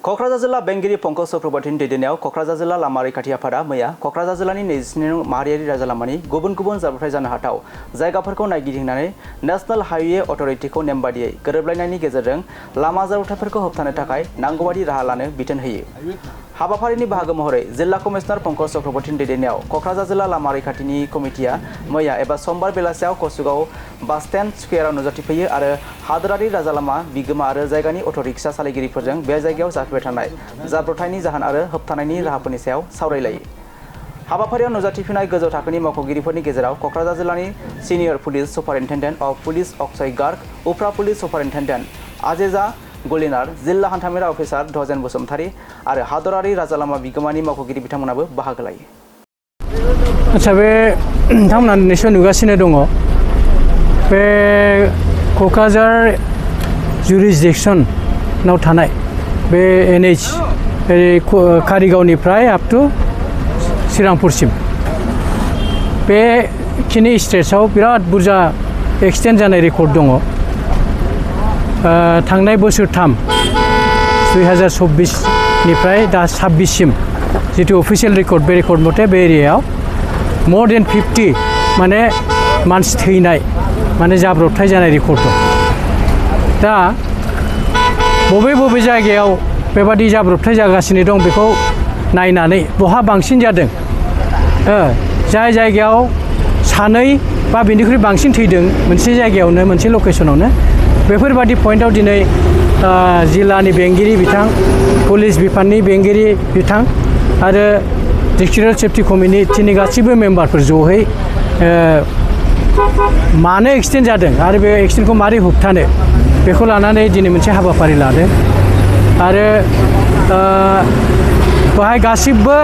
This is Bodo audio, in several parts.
क'क्राझार जिल्ला बेंगिरि पंकज चक्रवर्तीनि दैदेननायाव क'क्राझार जिल्ला लामा रैखाथि आफादा मैया क'क्राझार जिल्लानि 22 माहारियारि राजालामानि गुबुन गुबुन जाब्रबथाय जानो हाथाव जायगाफोरखौ नायगिदिंनानै नेशनेल हाइवे अथ'रिटिखौ नेमबादियै गोरोबलायनायनि गेजेरजों लामा जाब्रबथायफोरखौ होबथानो थाखाय नांगौबादि राहा लानो बिथोन होयो। हाबाफारिनि बाहागो महरै जिल्ला कमिशनार पंकज चक्रवर्तीनि दैदेननायाव क'क्राझार जिल्ला लामा रैखाथिनि कमिटिया मैया एबा समबार बेलासियाव कसुगाव बास स्टेन्ड स्कुवेराव नुजाथिफैयो आरो हादोरारि राजालामा बिगोमा आरो जायगानि अट'रिक्सा सालायगिरिफोरजों बे जायगायाव जाफ्लेबाय थानाय जाब्रबथायनि जाहोन आरो होबथानायनि राहाफोरनि सायाव सावरायलायो। हाबाफारियाव नुजाथिफैनाय गोजौ थाखोनि मावख'गिरिफोरनि गेजेराव क'क्राझार जिल्लानि senior police superintendent of police Akshay Garg, उफ्रा पुलिस सुपारिनटेन्डेन्ट आजेजा गलिनार, जिल्ला हान्थामेला अफिसार धजेन बसुमतारी आरो हादरारि राजालामा बिगोमानि मावख'गिरि बिथांमोनाबो बाहागो लायो। आच्छा, बे नोंथांमोना निश्चय नुगासिनो दङ बे क'क्राझार जुरिसडिक्सनाव थानाय बे NH कारिगावनिफ्राय आप टु श्रीरामपुरसिम बेखिनि स्ट्रेचआव बिराद बुरजा एक्सिडेन्ट जानाय रेकर्ड दङ। थांनाय बोसोरथाम 2024 निफ्राय दा 26 सिम जितु अफिसियेल रेकर्ड बे रेकर्ड मथे बे एरियायाव more than 50 माने मानसि थैनाय माने जाब्रबथाय जानाय रेकर्ड दं। दा बबे जायगायाव बेबादि जाब्रबथाय जागासिनो दं बेखौ नायनानै बहा बांसिन जादों, जाय जायगायाव सानै बा बेनिख्रुइ बांसिन थैदों मोनसे जायगायावनो मोनसे लकेसनावनो, बेफोरबादि पइन्टआव दिनै जिल्लानि बेंगिरि बिथां, पुलिस बिफाननि बेंगिरि बिथां आरो डिस्ट्रिक्ट सेफ्टि कमिटिनि गासैबो मेम्बारफोर जयै मानो एक्सिडेन्ट जादों आरो बे एक्सिडेन्टखौ मारै होबथानो बेखौ लानानै दिनै मोनसे हाबाफारि लादों। आरो बेहाय गासिबो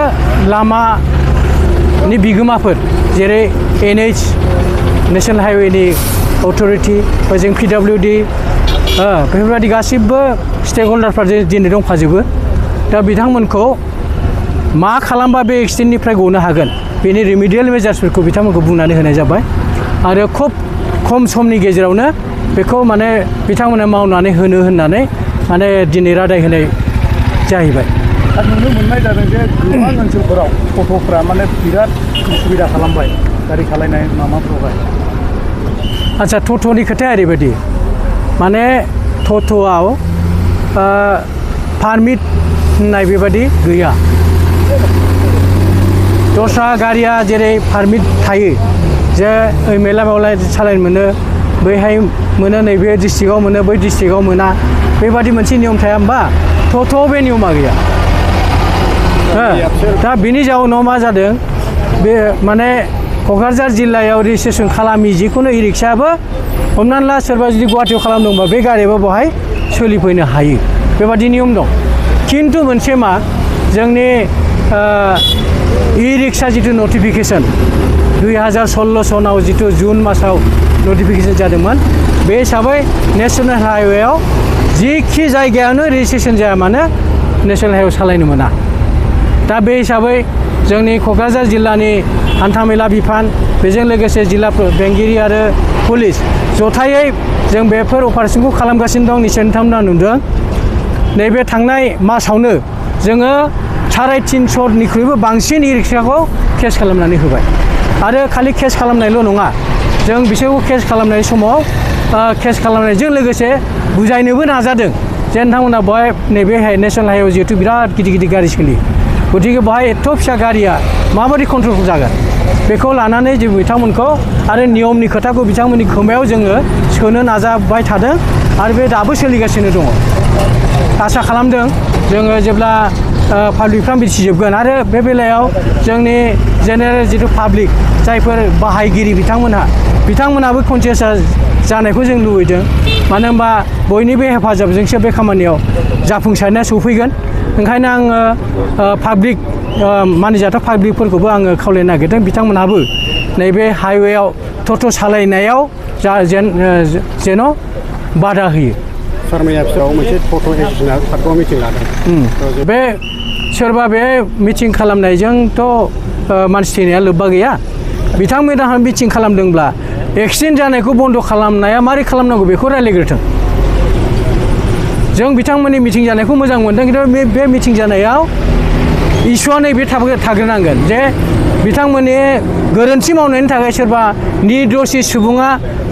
लामानि बिगोमाफोर जेरै NH नेशनेल हाइवेनि अथ'रिटि, ओजों PWD, बेफोरबायदि गासिबो स्टेक हल्डारफ्रा दिनै दंफाजोबो। दा बिथांमोनखौ मा खालामबा बे एक्सिडेन्टनिफ्राय गनो हागोन बेनि रिमिडियेल मेजार्सफोरखौ बिथांमोनखौ बुंनानै होनाय जाबाय आरो खुब खम समनि गेजेरावनो बेखौ माने बिथांमोना मावनानै होनो होननानै माने दिनै रादाय होनाय जाहैबाय। नुनो मोननाय जादों जे गोबां ओनसोलफोराव गथ'फ्रा माने बिराद उसुबिदा खालामबाय गारि सालायनाय माबाफ्रावहाय। आच्छा, ट'ट'नि खोथाया ओरैबायदि माने ट'ट'आव पारमिट होननाय बेबादि गैया। दस्रा गारिया जेरै पारमिट थायो जे ओइ मेला मेला सालायनो मोनो, बैहाय मोनो, नैबे डिस्ट्रिक्टआव मोनो, बै डिस्ट्रिक्टआव मोना, बेबादि मोनसे नियम थाया होमबा? ट'ट'आव बे नियमा गैया। दा बिनि जाउनाव मा जादों, बे माने क'क्राझार जिल्लायाव रेजिस्ट्रेसन खालामि जिखुनु इ रिक्सायाबो हमनानै ला सोरबा जुदि गुवाहाटियाव खालामदोंबा बे गारियाबो बेवहाय सोलिफैनो हायो, बेबादि नियम दं। खिन्थु मोनसे मा, जोंनि इ रिक्सा जिथु नटिफिकेसन 2016 सनाव जिथु जुन मासाव नटिफिकेसन जादोंमोन, बे हिसाबै नेशनेल हाइवेआव जिखि जायगायावनो रेजिस्ट्रेसन जाया मानो नेशनेल हाइवे सालायनो मोना। दा बे हिसाबै जोंनि क'क्राझार जिल्लानि हान्थामेला बिफान, बेजों लोगोसे जिल्ला बेंगिरि आरो पुलिस जथायै जों बेफोर अपारेसनखौ खालामगासिनो दं। निश्चय नोंथांमोना नुदों नैबे थांनाय मासावनो जोङो 350निख्रुइबो बांसिन इ रिक्साखौ केस खालामनानै होबाय। आरो खालि केस खालामनायल' नङा, जों बिसोरखौ केस खालामनाय समाव केस खालामनायजों लोगोसे बुजायनोबो नाजादों जे नोंथांमोना बेवहाय नैबे नेशनेल हाइवे जिहेतु बिराद गिदिर गारि सोलियो, गतिके बेवहाय एथ' फिसा गारिया माबायदि कन्ट्रल जागोन बेखौ लानानै जों बिथांमोनखौ आरो नियमनि खोथाखौ बिथांमोननि खोमायाव जोङो सोनो नाजाबाय थादों आरो बे दाबो सोलिगासिनो दङ। आसा खालामदों जोङो जेब्ला पाब्लिकफ्रा मिथिजोबगोन आरो बे बेलायाव जोंनि जेनेरेल जिथु पाब्लिक जायफोर बाहायगिरि बिथांमोनाबो कनसियास जानायखौ जों लुबैदों। मानो होनबा बयनिबो हेफाजाबजोंसो बे खामानियाव जाफुंसारनाया सफैगोन। ओंखायनो आङो पाब्लिक मानिजाथाव पाब्लिकफोरखौबो आङो खावलायनो नागिरदों बिथांमोनहाबो नैबे हाइवेआव ट'ट' सालायनायाव जेन' बादा होयो। सारमैया फिसायाव मोनसे ट'ट' एस'सियेसना पार्कआव मिटिं लादों। बे सोरबा बे मिटिं खालामनायजोंथ' मानसि थैनाया लोब्बा गैया। बिथांमोना मिटिं खालामदोंब्ला एक्सिडेन्ट जानायखौ बन्द' खालामनाया मारै खालामनांगौ बेखौ रायज्लायग्रोथों। जों बिथांमोननि मिटिं जानायखौ मोजां मोनदों खिन्थु बे मिटिं जानायाव इसुआ नैबे थाग्रोनांगोन जे बिथांमोननि गोरोन्थि मावनायनि थाखाय सोरबा निर्दोषि सुबुङा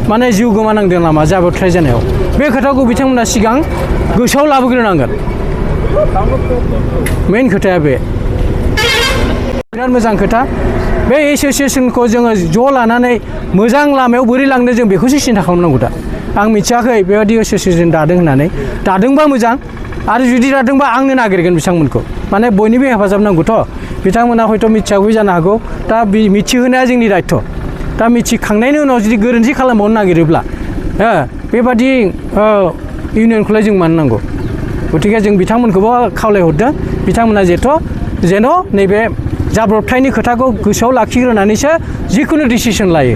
माने जिउ गोमानांदों नामा जाब्रबथाय जानायाव बे खोथाखौ बिथांमोना सिगां गोसोआव लाबोग्रोनांगोन मेन खोथाया बे बिराद मोजां खोथा बे एसोसिएसनखौ जोङो ज' लानानै मोजां लामायाव बोरै लांनो जों बेखौसो सिन्था खालामनांगौ दा आं मिथियाखै बेबायदि एसोसिएसन दादों होननानै दादोंबा मोजां आरो जुदि दादोंबा आंनो नागिरगोन बिथांमोनखौ माने बयनिबो हेफाजाब नांगौथ' बिथांमोना हयथ' मिथियाबो जानो हागौ दा मिथिहोनाया जोंनि दायथ' दा मिथिखांनायनि उनाव जुदि गोरोन्थि खालामबावनो नागिरोब्ला बेबादि इउनियनखौलाय जों मानो नांगौ गतिके जों बिथांमोनखौबो खावलायहरदों बिथांमोना जेन' नैबे जाब्रबथायनि खोथाखौ गोसोआव लाखिग्रोनानैसो जिखुनु डिसिसन लायो